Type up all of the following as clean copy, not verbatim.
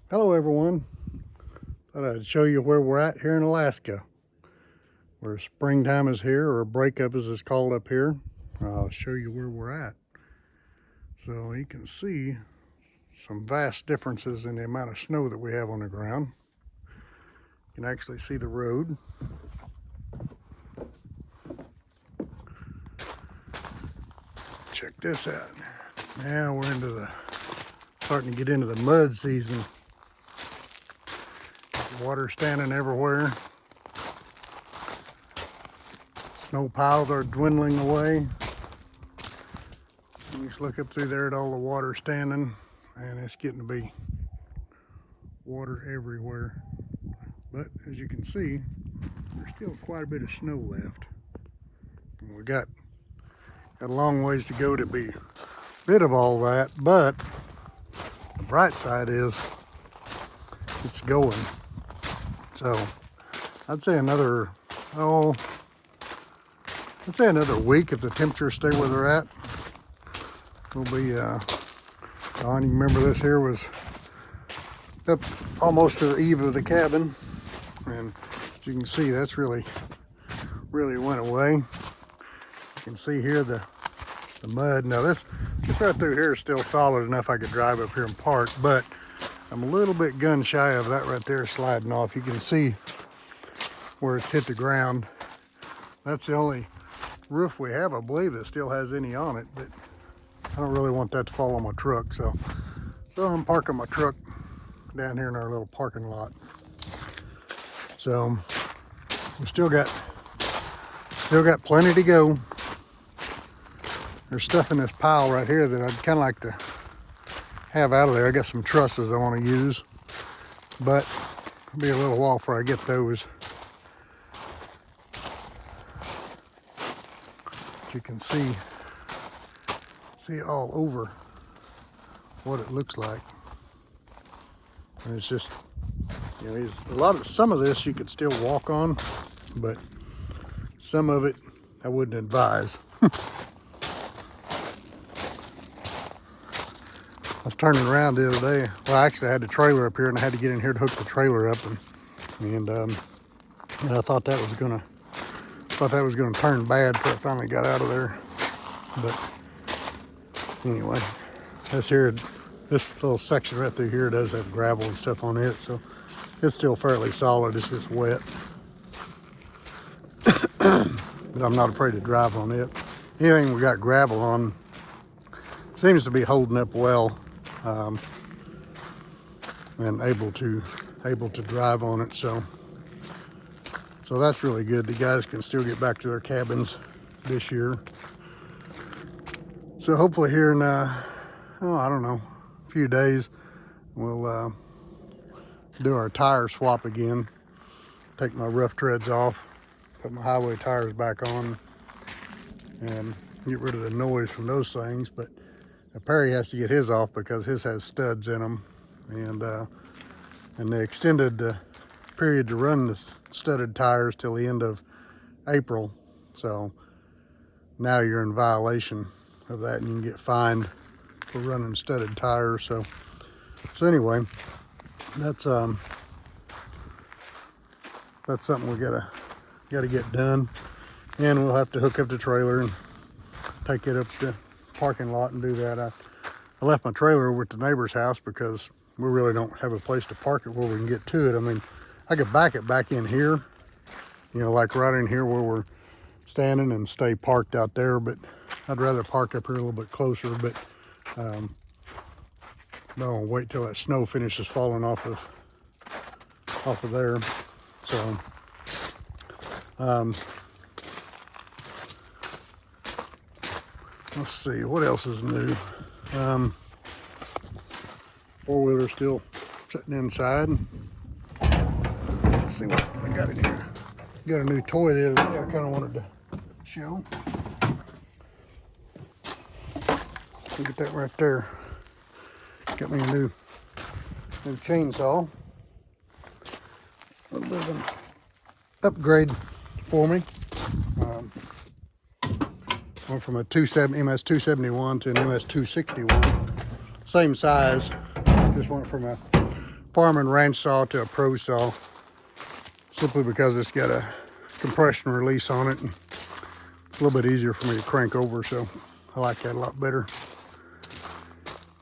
Hello everyone. Thought I'd show you where we're at here in Alaska. Where springtime is here, or breakup as it's called up here. I'll show you where we're at. So you can see some vast differences in the amount of snow that we have on the ground. You can actually see the road. Check this out. Now we're starting to get into the mud season. Water standing everywhere. Snow piles are dwindling away. You just look up through there at all the water standing, and it's getting to be water everywhere. But as you can see, there's still quite a bit of snow left. And we got a long ways to go to be rid of all that, but the bright side is it's going. So I'd say another week if the temperatures stay where they're at. We'll be on. You remember this here was up almost to the eave of the cabin, and as you can see, that's really went away. You can see here the mud. Now this right through here is still solid enough I could drive up here and park, but I'm a little bit gun shy of that right there sliding off. You can see where it's hit the ground. That's the only roof we have, I believe, that still has any on it, but I don't really want that to fall on my truck, so I'm parking my truck down here in our little parking lot. So we still got plenty to go. There's stuff in this pile right here that I'd kind of like to have out of there. I got some trusses I want to use, but it'll be a little while before I get those. As you can see all over what it looks like. And it's just, you know, some of this you could still walk on, but some of it I wouldn't advise. I was turning around the other day. Well, actually I had the trailer up here and I had to get in here to hook the trailer up, and I thought that was gonna turn bad before I finally got out of there. But anyway, this little section right through here does have gravel and stuff on it, so it's still fairly solid. It's just wet. But I'm not afraid to drive on it. Anything we got gravel on seems to be holding up well, and able to drive on it. So that's really good. The guys can still get back to their cabins this year. So hopefully here in I don't know, a few days, we'll do our tire swap again. Take my rough treads off, put my highway tires back on, and get rid of the noise from those things. But Perry has to get his off because his has studs in them, and they extended the period to run the studded tires till the end of April. So now you're in violation of that, and you can get fined for running studded tires. So anyway, that's something we gotta get done, and we'll have to hook up the trailer and take it up to the parking lot and do that. I left my trailer over at the neighbor's house because we really don't have a place to park it where we can get to it. I mean, I could back it back in here, you know, like right in here where we're standing, and stay parked out there, but I'd rather park up here a little bit closer. But no, wait till that snow finishes falling off of there. So let's see what else is new. Four-wheeler still sitting inside. Let's see what I got in here. Got a new toy the other day I kind of wanted to show. Look at that right there. Got me a new chainsaw. A little bit of an upgrade for me. Went from a MS 271 to an MS 261. Same size. Just went from a farm and ranch saw to a pro saw, simply because it's got a compression release on it, and it's a little bit easier for me to crank over, so I like that a lot better.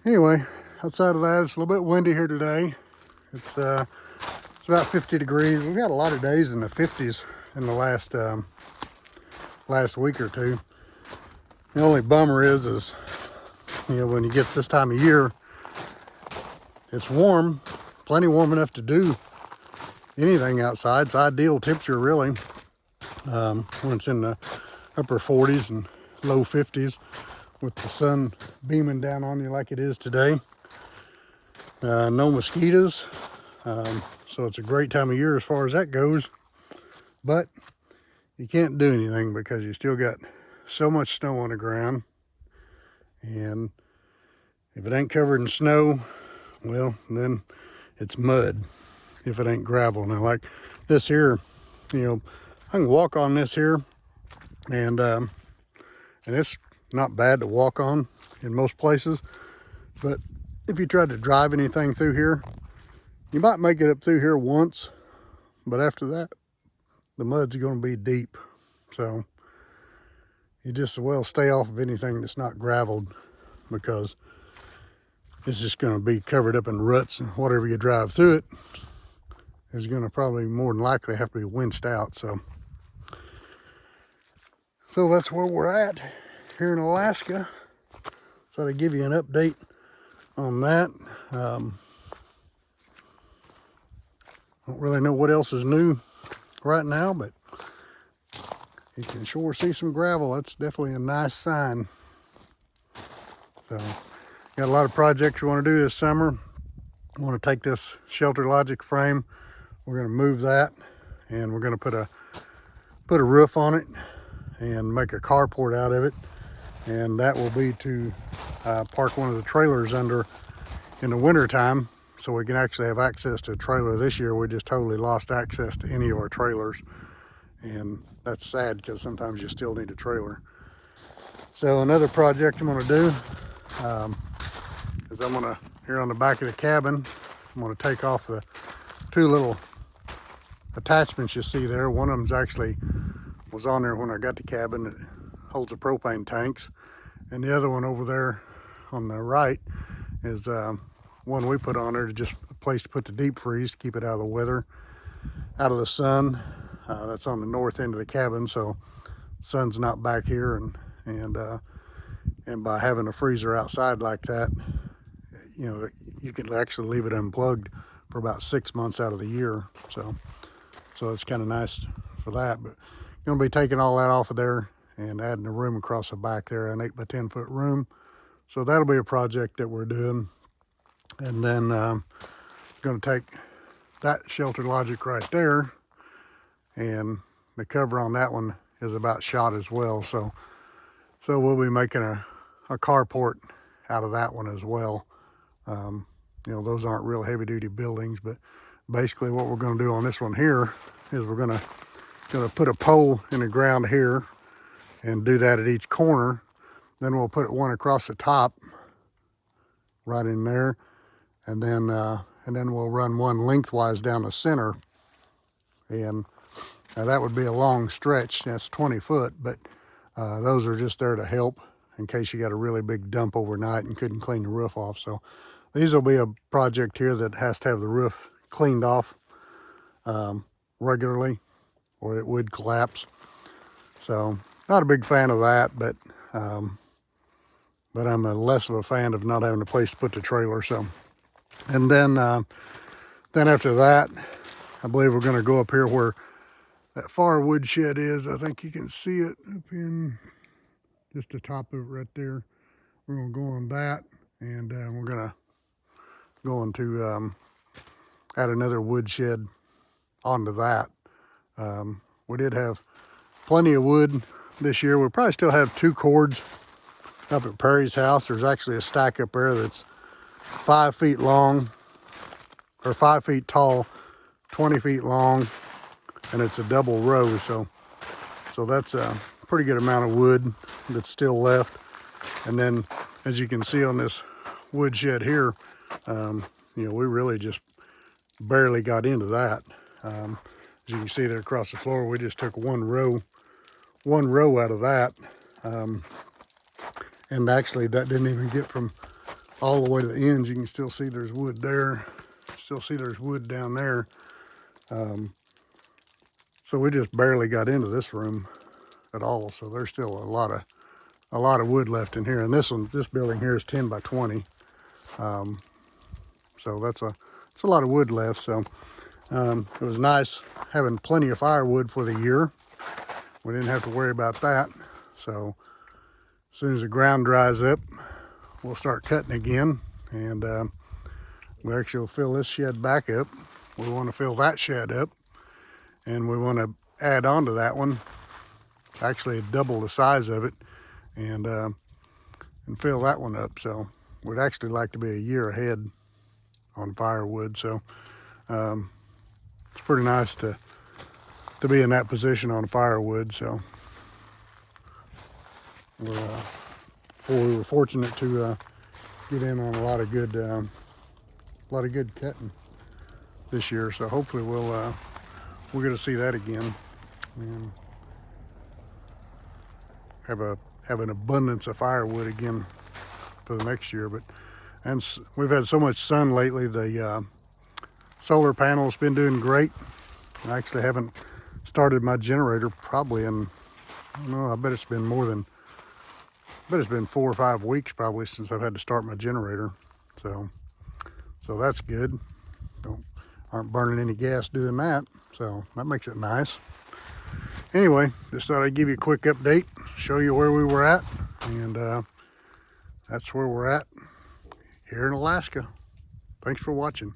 Anyway, outside of that, it's a little bit windy here today. It's about 50 degrees. We've got a lot of days in the 50s in the last week or two. The only bummer is when it gets this time of year, it's warm, plenty warm enough to do anything outside. It's ideal temperature, really, when it's in the upper 40s and low 50s with the sun beaming down on you like it is today. No mosquitoes, so it's a great time of year as far as that goes. But you can't do anything because you still got so much snow on the ground, and if it ain't covered in snow, well, then it's mud if it ain't gravel. Now, like this here, I can walk on this here, and it's not bad to walk on in most places. But if you tried to drive anything through here, you might make it up through here once, but after that, the mud's going to be deep. So you just as well stay off of anything that's not graveled, because it's just going to be covered up in ruts, and whatever you drive through it is going to probably more than likely have to be winched out. So that's where we're at here in Alaska. So to give you an update on that. Don't really know what else is new right now, but you can sure see some gravel. That's definitely a nice sign. So got a lot of projects we want to do this summer. I want to take this Shelter Logic frame. We're going to move that, and we're going to put a roof on it and make a carport out of it. And that will be to park one of the trailers under in the winter time, so we can actually have access to a trailer. This year we just totally lost access to any of our trailers, and that's sad because sometimes you still need a trailer. So another project I'm going to do is I'm going to, here on the back of the cabin, I'm going to take off the two little attachments you see there. One of them's actually was on there when I got the cabin. It holds the propane tanks, and the other one over there on the right is one we put on there to just a place to put the deep freeze, to keep it out of the weather, out of the sun. That's on the north end of the cabin, so sun's not back here, and by having a freezer outside like that, you can actually leave it unplugged for about 6 months out of the year. So it's kind of nice for that. But going to be taking all that off of there and adding a room across the back there, an 8 by 10 foot room. So that'll be a project that we're doing. And then going to take that Shelter Logic right there, and the cover on that one is about shot as well. So we'll be making a carport out of that one as well. Those aren't real heavy duty buildings, but basically what we're going to do on this one here is we're going to put a pole in the ground here and do that at each corner. Then we'll put one across the top right in there, and then we'll run one lengthwise down the center. And that would be a long stretch. That's 20 foot, but those are just there to help in case you got a really big dump overnight and couldn't clean the roof off. So these will be a project here that has to have the roof cleaned off regularly, or it would collapse. So not a big fan of that, but I'm less of a fan of not having a place to put the trailer. So, and then after that, I believe we're going to go up here where that far woodshed is. I think you can see it up in just the top of it right there. We're going to go on that, and we're going to go into add another woodshed onto that. We did have plenty of wood this year. We'll probably still have 2 cords up at Perry's house. There's actually a stack up there that's 5 feet long, or 5 feet tall, 20 feet long, and it's a double row. So that's a pretty good amount of wood that's still left. And then, as you can see on this woodshed here, we really just barely got into that. As you can see there across the floor, we just took one row out of that. And actually that didn't even get from all the way to the ends. You can still see there's wood there. Still see there's wood down there. So we just barely got into this room at all. So there's still a lot of wood left in here. And this building here is 10 by 20. So it's a lot of wood left. So it was nice having plenty of firewood for the year. We didn't have to worry about that. So as soon as the ground dries up, we'll start cutting again. And we actually will fill this shed back up. We want to fill that shed up. And we want to add on to that one, actually double the size of it, and fill that one up. So we'd actually like to be a year ahead on firewood. So it's pretty nice to be in that position on firewood. So we were fortunate to get in on a lot of good cutting this year. So hopefully we're going to see that again and have an abundance of firewood again for the next year. And we've had so much sun lately. The solar panel's been doing great. I actually haven't started my generator probably in, I don't know, I bet it's been 4 or 5 weeks probably since I've had to start my generator. So that's good. Aren't burning any gas doing that. So that makes it nice. Anyway, just thought I'd give you a quick update, show you where we were at, and that's where we're at here in Alaska. Thanks for watching.